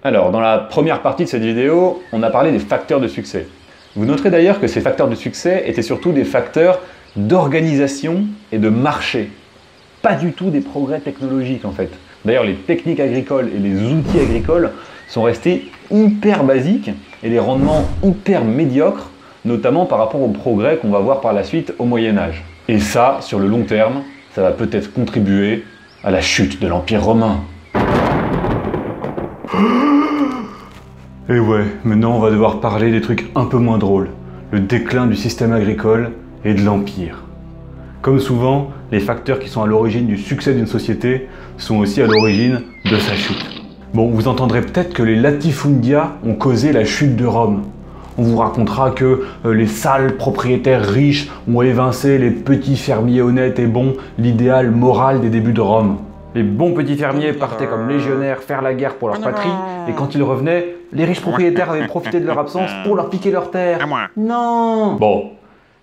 Alors, dans la première partie de cette vidéo, on a parlé des facteurs de succès. Vous noterez d'ailleurs que ces facteurs de succès étaient surtout des facteurs d'organisation et de marché. Pas du tout des progrès technologiques en fait. D'ailleurs, les techniques agricoles et les outils agricoles sont restés hyper basiques et les rendements hyper médiocres, notamment par rapport aux progrès qu'on va voir par la suite au Moyen-Âge. Et ça, sur le long terme, ça va peut-être contribuer à la chute de l'Empire romain. Et ouais, maintenant on va devoir parler des trucs un peu moins drôles. Le déclin du système agricole et de l'Empire. Comme souvent, les facteurs qui sont à l'origine du succès d'une société sont aussi à l'origine de sa chute. Bon, vous entendrez peut-être que les latifundia ont causé la chute de Rome. On vous racontera que les sales propriétaires riches ont évincé les petits fermiers honnêtes et bons, l'idéal moral des débuts de Rome. Les bons petits fermiers partaient comme légionnaires faire la guerre pour leur patrie, et quand ils revenaient, les riches propriétaires avaient profité de leur absence pour leur piquer leurs terres. Non! Bon,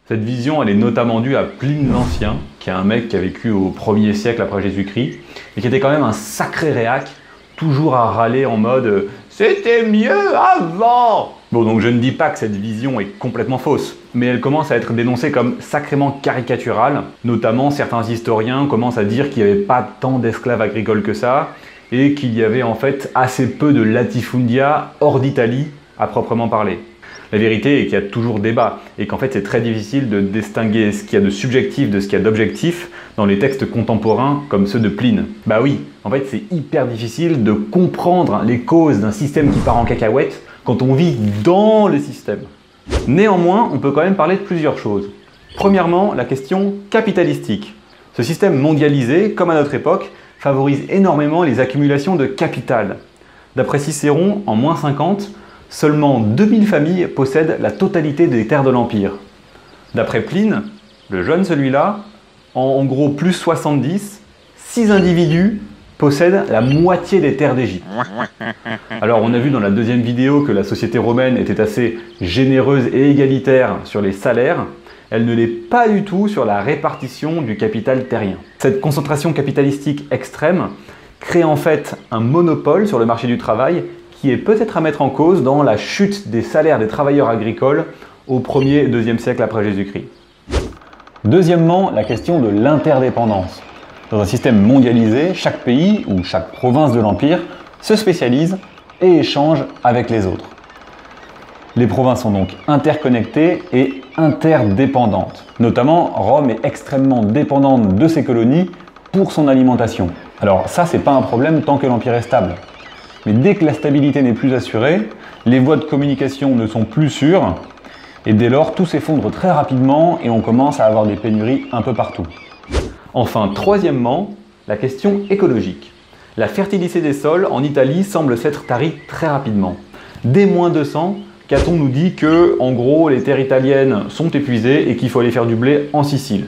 cette vision, elle est notamment due à Pline l'Ancien, qui est un mec qui a vécu au 1er siècle après Jésus-Christ, et qui était quand même un sacré réac, toujours à râler en mode « C'était mieux avant !» Bon, donc je ne dis pas que cette vision est complètement fausse, mais elle commence à être dénoncée comme sacrément caricaturale. Notamment, certains historiens commencent à dire qu'il n'y avait pas tant d'esclaves agricoles que ça, et qu'il y avait en fait assez peu de latifundia hors d'Italie à proprement parler. La vérité est qu'il y a toujours débat, et qu'en fait c'est très difficile de distinguer ce qu'il y a de subjectif de ce qu'il y a d'objectif dans les textes contemporains comme ceux de Pline. Bah oui, en fait c'est hyper difficile de comprendre les causes d'un système qui part en cacahuète quand on vit dans le système. Néanmoins, on peut quand même parler de plusieurs choses. Premièrement, la question capitalistique. Ce système mondialisé, comme à notre époque, favorise énormément les accumulations de capital. D'après Cicéron, en moins 50, seulement 2000 familles possèdent la totalité des terres de l'Empire. D'après Pline, le jeune celui-là, en gros plus 70, 6 individus possèdent la moitié des terres d'Égypte. Alors on a vu dans la deuxième vidéo que la société romaine était assez généreuse et égalitaire sur les salaires. Elle ne l'est pas du tout sur la répartition du capital terrien. Cette concentration capitalistique extrême crée en fait un monopole sur le marché du travail qui est peut-être à mettre en cause dans la chute des salaires des travailleurs agricoles au 1er et 2e siècle après Jésus-Christ. Deuxièmement, la question de l'interdépendance. Dans un système mondialisé, chaque pays ou chaque province de l'Empire se spécialise et échange avec les autres. Les provinces sont donc interconnectées et interdépendantes. Notamment, Rome est extrêmement dépendante de ses colonies pour son alimentation. Alors ça, c'est pas un problème tant que l'Empire est stable. Mais dès que la stabilité n'est plus assurée, les voies de communication ne sont plus sûres, et dès lors, tout s'effondre très rapidement et on commence à avoir des pénuries un peu partout. Enfin, troisièmement, la question écologique. La fertilité des sols en Italie semble s'être tarie très rapidement. Dès moins 200, Caton nous dit que, en gros, les terres italiennes sont épuisées et qu'il faut aller faire du blé en Sicile.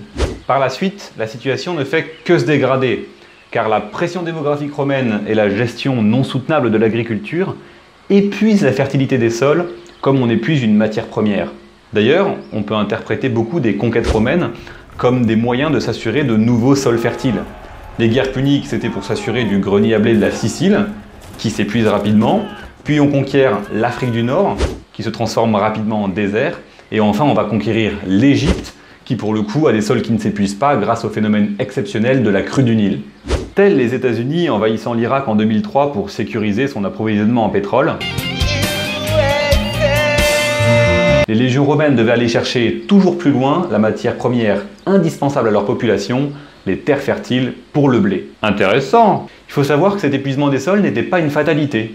Par la suite, la situation ne fait que se dégrader, car la pression démographique romaine et la gestion non soutenable de l'agriculture épuisent la fertilité des sols comme on épuise une matière première. D'ailleurs, on peut interpréter beaucoup des conquêtes romaines comme des moyens de s'assurer de nouveaux sols fertiles. Les guerres puniques, c'était pour s'assurer du grenier à blé de la Sicile, qui s'épuise rapidement, puis on conquiert l'Afrique du Nord, qui se transforme rapidement en désert, et enfin on va conquérir l'Égypte, qui pour le coup a des sols qui ne s'épuisent pas grâce au phénomène exceptionnel de la crue du Nil. Tels les États-Unis envahissant l'Irak en 2003 pour sécuriser son approvisionnement en pétrole, les légions romaines devaient aller chercher toujours plus loin la matière première indispensable à leur population, les terres fertiles pour le blé. Intéressant! Il faut savoir que cet épuisement des sols n'était pas une fatalité.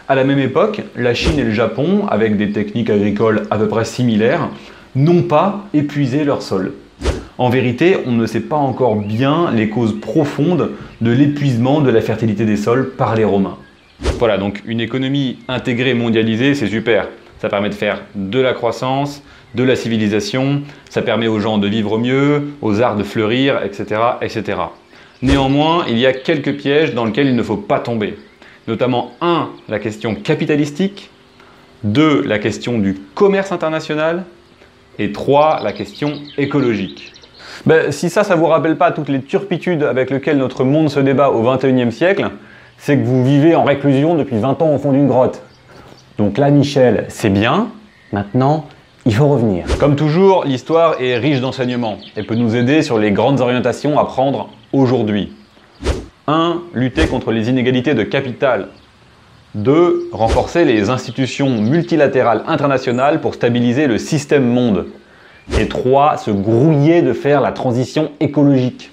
À la même époque, la Chine et le Japon, avec des techniques agricoles à peu près similaires, n'ont pas épuisé leurs sols. En vérité, on ne sait pas encore bien les causes profondes de l'épuisement de la fertilité des sols par les Romains. Voilà, donc une économie intégrée mondialisée, c'est super. Ça permet de faire de la croissance, de la civilisation, ça permet aux gens de vivre mieux, aux arts de fleurir, etc., etc. Néanmoins, il y a quelques pièges dans lesquels il ne faut pas tomber. Notamment 1, la question capitalistique, 2, la question du commerce international, et 3, la question écologique. Si ça vous rappelle pas toutes les turpitudes avec lesquelles notre monde se débat au XXIe siècle, c'est que vous vivez en réclusion depuis 20 ans au fond d'une grotte. Donc là, Michel, c'est bien. Maintenant, il faut revenir. Comme toujours, l'histoire est riche d'enseignements et peut nous aider sur les grandes orientations à prendre aujourd'hui. 1. Lutter contre les inégalités de capital. 2. Renforcer les institutions multilatérales internationales pour stabiliser le système monde. Et 3. Se grouiller de faire la transition écologique.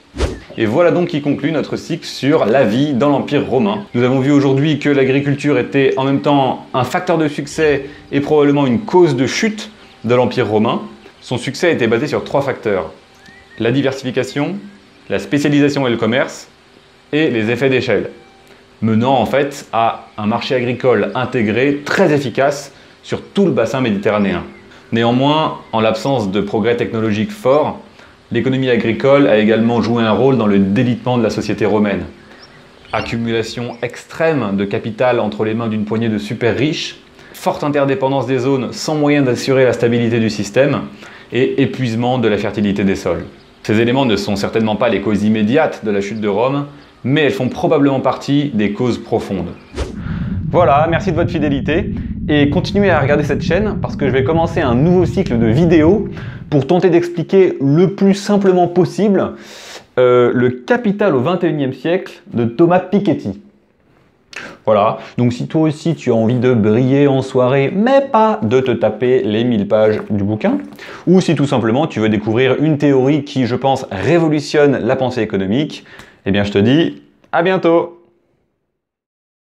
Et voilà donc qui conclut notre cycle sur la vie dans l'Empire romain. Nous avons vu aujourd'hui que l'agriculture était en même temps un facteur de succès et probablement une cause de chute de l'Empire romain. Son succès était basé sur 3 facteurs. La diversification, la spécialisation et le commerce, et les effets d'échelle, menant en fait à un marché agricole intégré très efficace sur tout le bassin méditerranéen. Néanmoins, en l'absence de progrès technologiques forts, l'économie agricole a également joué un rôle dans le délitement de la société romaine. Accumulation extrême de capital entre les mains d'une poignée de super riches, forte interdépendance des zones sans moyen d'assurer la stabilité du système et épuisement de la fertilité des sols. Ces éléments ne sont certainement pas les causes immédiates de la chute de Rome, mais elles font probablement partie des causes profondes. Voilà, merci de votre fidélité et continuez à regarder cette chaîne parce que je vais commencer un nouveau cycle de vidéos pour tenter d'expliquer le plus simplement possible le Capital au XXIe siècle de Thomas Piketty. Voilà, donc si toi aussi tu as envie de briller en soirée, mais pas de te taper les 1000 pages du bouquin, ou si tout simplement tu veux découvrir une théorie qui, je pense, révolutionne la pensée économique, eh bien je te dis à bientôt!